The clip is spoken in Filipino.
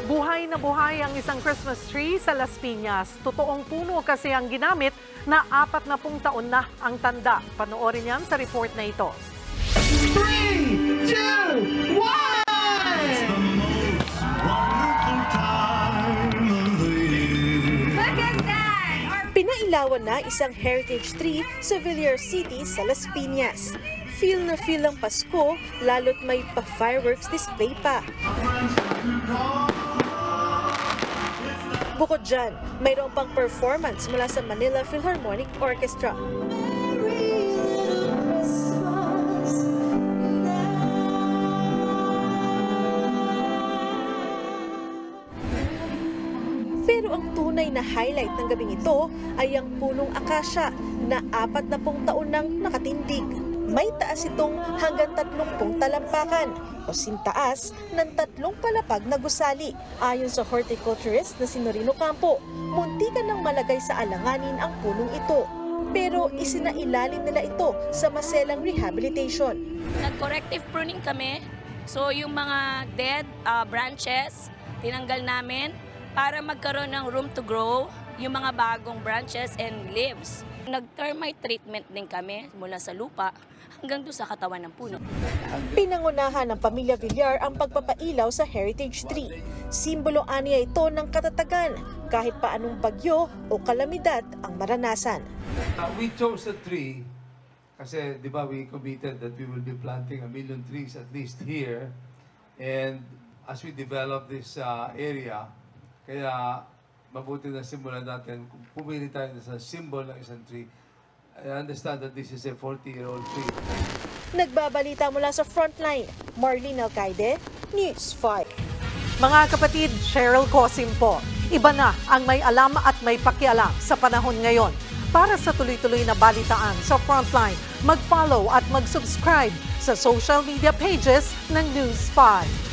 Buhay na buhay ang isang Christmas tree sa Las Piñas. Totoong puno kasi ang ginamit na 40 taon na ang tanda. Panoorin yan sa report na ito. 3, 2, 1! Pinailawan na isang heritage tree sa Villar City sa Las Piñas. Feel na feel ang Pasko, lalo't may pa-fireworks display pa. Bukod dyan, mayroon pang performance mula sa Manila Philharmonic Orchestra. Pero ang tunay na highlight ng gabing ito ay ang punong akasya na 40 taon nang nakatindig. May taas itong hanggang 30 talampakan o sintaas ng 3 palapag na gusali. Ayon sa horticulturist na si Norino Campo, muntikan ng malagay sa alanganin ang punong ito. Pero isinailalim nila ito sa maselang rehabilitation. Nag-corrective pruning kami. So yung mga dead branches, tinanggal namin para magkaroon ng room to grow yung mga bagong branches and leaves. Nag-termite treatment din kami mula sa lupa hanggang doon sa katawan ng puno. Pinangunahan ng pamilya Villar ang pagpapailaw sa heritage tree. Simbolo aniya ito ng katatagan kahit pa anong bagyo o kalamidad ang maranasan. We chose a tree kasi di ba we committed that we will be planting 1 million trees at least here, and as we develop this area, kaya mabuti na simulan natin kung pumili tayo sa symbol ng isang tree. I understand that this is a 40-year-old tree. Nagbabalita mula sa Frontline, Marlene Alcaide, News 5. Mga kapatid, Cheryl Cosim po. Iba na ang may alam at may pakialam sa panahon ngayon. Para sa tuloy-tuloy na balitaan sa Frontline, mag-follow at mag-subscribe sa social media pages ng News 5.